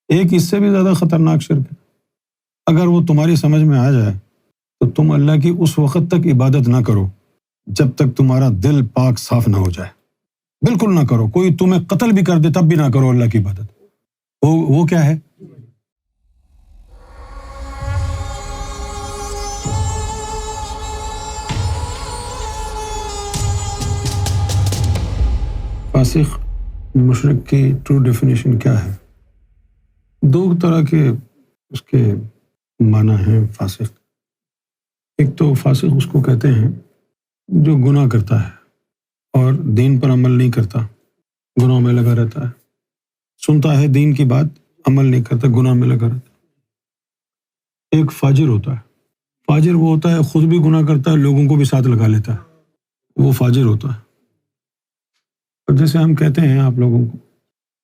ایک اس سے بھی زیادہ خطرناک شرک ہے، اگر وہ تمہاری سمجھ میں آ جائے تو تم اللہ کی اس وقت تک عبادت نہ کرو جب تک تمہارا دل پاک صاف نہ ہو جائے، بالکل نہ کرو، کوئی تمہیں قتل بھی کر دے تب بھی نہ کرو اللہ کی عبادت۔ وہ کیا ہے؟ فاسق مشرک کی ٹرو ڈیفینیشن کیا ہے؟ دو طرح کے اس کے معنی ہیں فاسق۔ ایک تو فاسق اس کو کہتے ہیں جو گناہ کرتا ہے اور دین پر عمل نہیں کرتا، گناہ میں لگا رہتا ہے، سنتا ہے دین کی بات، عمل نہیں کرتا، گناہ میں لگا رہتا ہے۔ ایک فاجر ہوتا ہے، فاجر وہ ہوتا ہے خود بھی گناہ کرتا ہے، لوگوں کو بھی ساتھ لگا لیتا ہے، وہ فاجر ہوتا ہے۔ اور جیسے ہم کہتے ہیں آپ لوگوں کو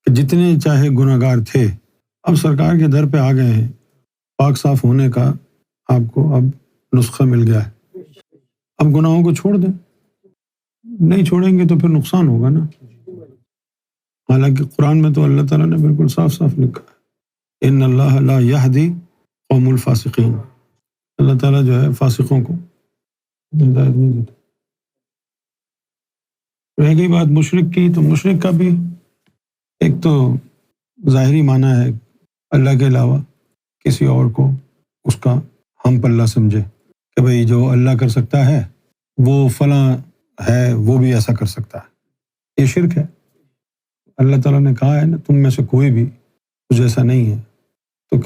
کہ جتنے چاہے گناہ گار تھے اب سرکار کے در پہ آ گئے ہیں، پاک صاف ہونے کا آپ کو اب نسخہ مل گیا ہے، اب گناہوں کو چھوڑ دیں، نہیں چھوڑیں گے تو پھر نقصان ہوگا نا۔ حالانکہ قرآن میں تو اللہ تعالیٰ نے بالکل صاف صاف لکھا ہے، ان اللہ لا یہدی قوم الفاسقین، اللہ تعالیٰ جو ہے فاسقوں کو ہدایت نہیں دیتا۔ رہ گئی بات مشرک کی، تو مشرک کا بھی ایک تو ظاہری معنی ہے اللہ کے علاوہ کسی اور کو اس کا ہم پلہ سمجھے کہ بھئی جو اللہ کر سکتا ہے وہ فلاں ہے، وہ بھی ایسا کر سکتا ہے، یہ شرک ہے۔ اللہ تعالیٰ نے کہا ہے نا تم میں سے کوئی بھی کچھ ایسا نہیں ہے، تو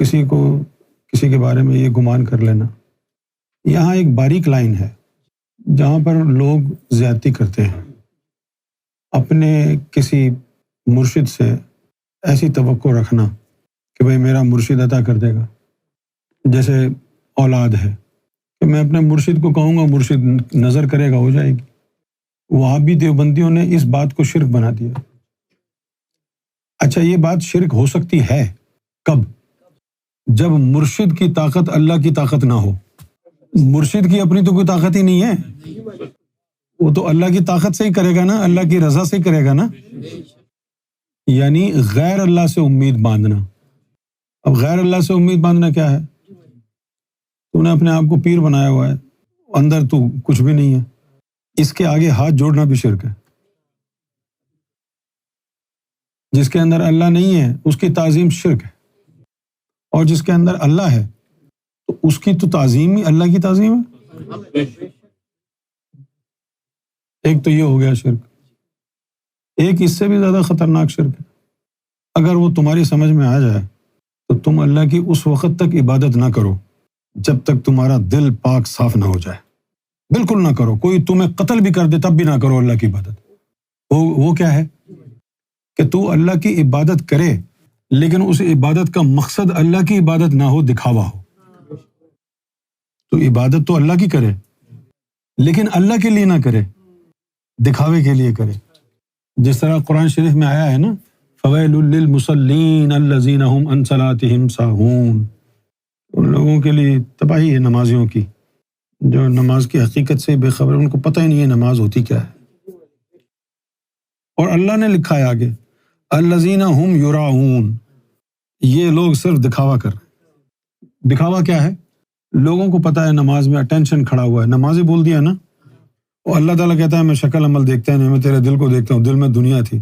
کسی کے بارے میں یہ گمان کر لینا۔ یہاں ایک باریک لائن ہے جہاں پر لوگ زیادتی کرتے ہیں، اپنے کسی مرشد سے ایسی توقع رکھنا کہ بھئی میرا مرشد عطا کر دے گا، جیسے اولاد ہے کہ میں اپنے مرشد کو کہوں گا مرشد نظر کرے گا ہو جائے گی۔ وہابی دیوبندیوں نے اس بات کو شرک بنا دیا۔ اچھا یہ بات شرک ہو سکتی ہے کب؟ جب مرشد کی طاقت اللہ کی طاقت نہ ہو۔ مرشد کی اپنی تو کوئی طاقت ہی نہیں ہے، وہ تو اللہ کی طاقت سے ہی کرے گا نا، اللہ کی رضا سے ہی کرے گا نا۔ یعنی غیر اللہ سے امید باندھنا۔ اب غیر اللہ سے امید باندھنا کیا ہے؟ تو نے اپنے آپ کو پیر بنایا ہوا ہے، اندر تو کچھ بھی نہیں ہے، اس کے آگے ہاتھ جوڑنا بھی شرک ہے۔ جس کے اندر اللہ نہیں ہے اس کی تعظیم شرک ہے، اور جس کے اندر اللہ ہے تو اس کی تو تعظیم ہی اللہ کی تعظیم ہے۔ ایک تو یہ ہو گیا شرک۔ ایک اس سے بھی زیادہ خطرناک شرک ہے، اگر وہ تمہاری سمجھ میں آ جائے تو تم اللہ کی اس وقت تک عبادت نہ کرو جب تک تمہارا دل پاک صاف نہ ہو جائے، بالکل نہ کرو، کوئی تمہیں قتل بھی کر دے تب بھی نہ کرو اللہ کی عبادت۔ وہ کیا ہے کہ تو اللہ کی عبادت کرے لیکن اس عبادت کا مقصد اللہ کی عبادت نہ ہو، دکھاوا ہو۔ تو عبادت تو اللہ کی کرے لیکن اللہ کے لیے نہ کرے، دکھاوے کے لیے کرے۔ جس طرح قرآن شریف میں آیا ہے نا فویل للمصلین الذین هم عن صلاتهم ساہون، ان لوگوں کے لیے تباہی ہے نمازیوں کی جو نماز کی حقیقت سے بے خبر، ان کو پتہ ہی نہیں ہے نماز ہوتی کیا ہے۔ اور اللہ نے لکھا ہے آگے الذین هم یراؤون، یہ لوگ صرف دکھاوا کر رہے ہیں۔ دکھاوا کیا ہے؟ لوگوں کو پتہ ہے نماز میں اٹینشن کھڑا ہوا ہے، نمازی بول دیا نا، اور اللہ تعالیٰ کہتا ہے میں شکل عمل دیکھتا نہیں، میں تیرے دل کو دیکھتا ہوں، دل میں دنیا تھی،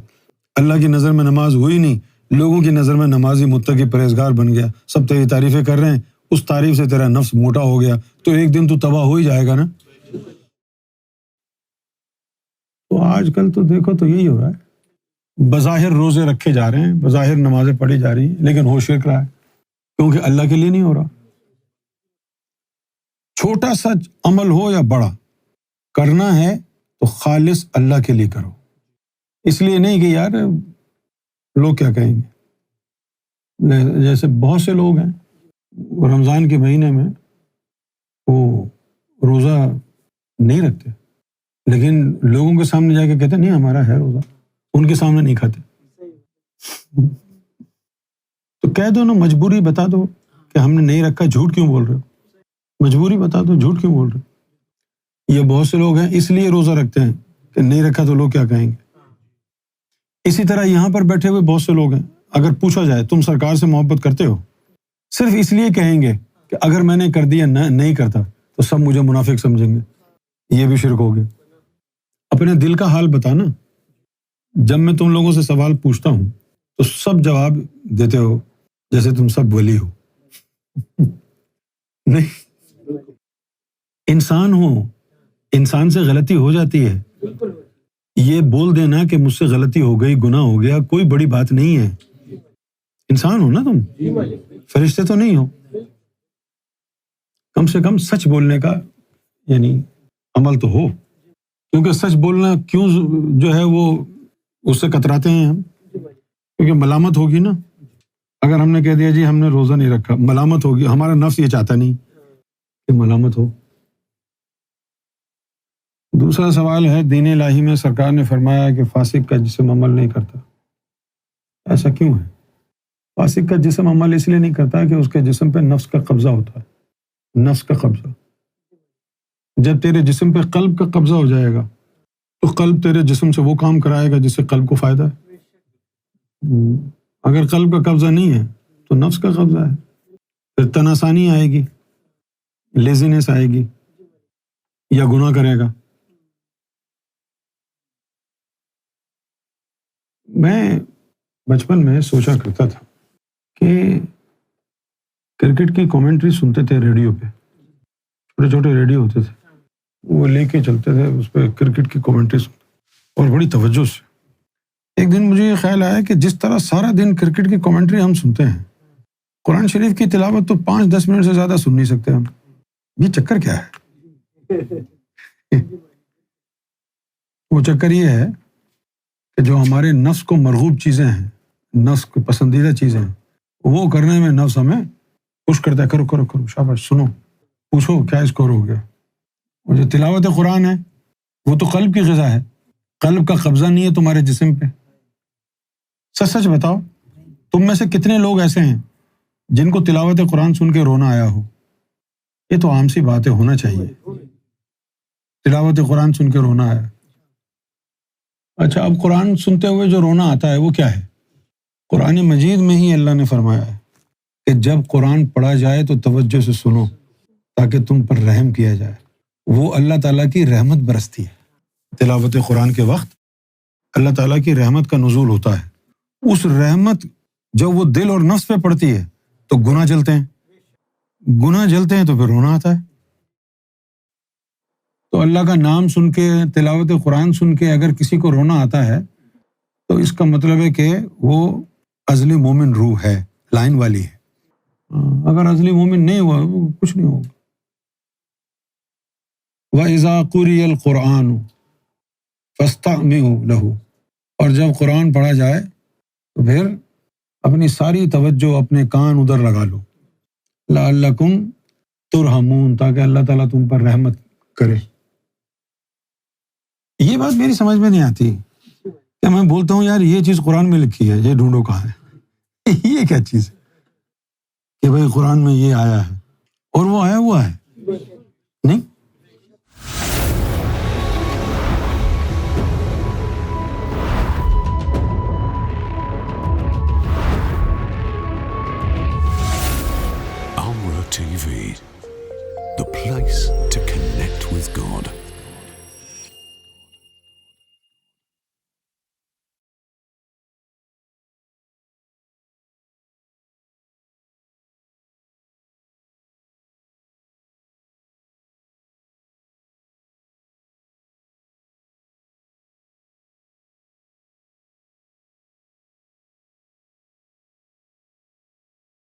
اللہ کی نظر میں نماز ہوئی نہیں، لوگوں کی نظر میں نمازی متقی پرہیزگار بن گیا، سب تیری تعریفیں کر رہے ہیں، اس تعریف سے تیرا نفس موٹا ہو گیا، تو ایک دن تو تباہ ہو ہی جائے گا نا۔ تو آج کل تو دیکھو تو یہی ہو رہا ہے، بظاہر روزے رکھے جا رہے ہیں، بظاہر نمازیں پڑھی جا رہی ہیں، لیکن ہو شرک رہا ہے، کیونکہ اللہ کے لیے نہیں ہو رہا۔ چھوٹا سا عمل ہو یا بڑا، کرنا ہے تو خالص اللہ کے لیے کرو، اس لیے نہیں کہ یار لوگ کیا کہیں گے۔ جیسے بہت سے لوگ ہیں رمضان کے مہینے میں وہ روزہ نہیں رکھتے، لیکن لوگوں کے سامنے جا کے کہتے ہیں نہیں ہمارا ہے روزہ، ان کے سامنے نہیں کھاتے۔ تو کہہ دو نا، مجبوری بتا دو کہ ہم نے نہیں رکھا، جھوٹ کیوں بول رہے ہو؟ مجبوری بتا دو، جھوٹ کیوں بول رہے ہو؟ یہ بہت سے لوگ ہیں اس لیے روزہ رکھتے ہیں کہ نہیں رکھا تو لوگ کیا کہیں گے۔ اسی طرح یہاں پر بیٹھے ہوئے بہت سے لوگ ہیں اگر پوچھا جائے تم سرکار سے محبت کرتے ہو، صرف اس لیے کہیں گے کہ اگر میں نے کر دیا نہیں کرتا تو سب مجھے منافق سمجھیں گے، یہ بھی شرک ہو گیا۔ اپنے دل کا حال بتانا۔ جب میں تم لوگوں سے سوال پوچھتا ہوں تو سب جواب دیتے ہو جیسے تم سب ولی ہو۔ نہیں، انسان ہو، انسان سے غلطی ہو جاتی ہے، یہ بول دینا کہ مجھ سے غلطی ہو گئی، گناہ ہو گیا، کوئی بڑی بات نہیں ہے۔ انسان ہو نا تم، فرشتے تو نہیں ہو۔ کم سے کم سچ بولنے کا یعنی عمل تو ہو، کیونکہ سچ بولنا کیوں جو ہے وہ اس سے کتراتے ہیں ہم، کیونکہ ملامت ہوگی نا۔ اگر ہم نے کہہ دیا جی ہم نے روزہ نہیں رکھا، ملامت ہوگی، ہمارا نفس یہ چاہتا نہیں کہ ملامت ہو۔ دوسرا سوال ہے، دین الہی میں سرکار نے فرمایا کہ فاسق کا جسم عمل نہیں کرتا، ایسا کیوں ہے؟ فاسق کا جسم عمل اس لیے نہیں کرتا کہ اس کے جسم پہ نفس کا قبضہ ہوتا ہے، نفس کا قبضہ۔ جب تیرے جسم پہ قلب کا قبضہ ہو جائے گا تو قلب تیرے جسم سے وہ کام کرائے گا جس سے قلب کو فائدہ ہے۔ اگر قلب کا قبضہ نہیں ہے تو نفس کا قبضہ ہے، پھر تناسانی آئے گی، لیزینس آئے گی یا گناہ کرے گا۔ میں بچپن میں سوچا کرتا تھا کہ کرکٹ کی کامنٹری سنتے تھے ریڈیو پہ، چھوٹے چھوٹے ریڈیو ہوتے تھے، وہ لے کے چلتے تھے، اس پہ کرکٹ کی کامنٹری سنتے اور بڑی توجہ سے۔ ایک دن مجھے یہ خیال آیا کہ جس طرح سارا دن کرکٹ کی کامنٹری ہم سنتے ہیں، قرآن شریف کی تلاوت تو 5-10 منٹ سے زیادہ سن نہیں سکتے ہم، یہ چکر کیا ہے؟ وہ چکر یہ ہے کہ جو ہمارے نفس کو مرغوب چیزیں ہیں، نفس کو پسندیدہ چیزیں ہیں، وہ کرنے میں نفس ہمیں پش کرتا ہے، کرو کرو کرو، شاباش، سنو، پوچھو کیا اسکور ہو گیا۔ اور جو تلاوت قرآن ہے وہ تو قلب کی غذا ہے، قلب کا قبضہ نہیں ہے تمہارے جسم پہ۔ سچ سچ بتاؤ، تم میں سے کتنے لوگ ایسے ہیں جن کو تلاوت قرآن سن کے رونا آیا ہو؟ یہ تو عام سی بات ہے، ہونا چاہیے، تلاوت قرآن سن کے رونا آیا۔ اچھا، اب قرآن سنتے ہوئے جو رونا آتا ہے وہ کیا ہے؟ قرآن مجید میں ہی اللہ نے فرمایا ہے کہ جب قرآن پڑھا جائے تو توجہ سے سنو تاکہ تم پر رحم کیا جائے۔ وہ اللہ تعالیٰ کی رحمت برستی ہے، تلاوت قرآن کے وقت اللہ تعالیٰ کی رحمت کا نزول ہوتا ہے۔ اس رحمت جب وہ دل اور نفس پہ پڑتی ہے تو گناہ جلتے ہیں، گناہ جلتے ہیں تو پھر رونا آتا ہے۔ تو اللہ کا نام سن کے، تلاوت قرآن سن کے اگر کسی کو رونا آتا ہے تو اس کا مطلب ہے کہ وہ ازلی مومن روح ہے، لائن والی ہے۔ اگر ازلی مومن نہیں ہوا وہ کچھ نہیں ہوگا۔ وَإِذَا قُرِئَ الْقُرْآنُ فَاسْتَمِعُوا لَهُ، اور جب قرآن پڑھا جائے تو پھر اپنی ساری توجہ، اپنے کان ادھر لگا لو، لَعَلَّكُمْ تُرْحَمُونَ، تاکہ اللہ تعالیٰ تم پر رحمت کرے۔ یہ بات میری سمجھ میں نہیں آتی کہ میں بولتا ہوں یار یہ چیز قرآن میں لکھی ہے، یہ ڈھونڈو کہاں ہے؟ یہ کیا چیز ہے کہ بھائی قرآن میں یہ آیا ہے اور وہ آیا ہوا ہے؟ نہیں۔ Amra TV, the place to connect with God.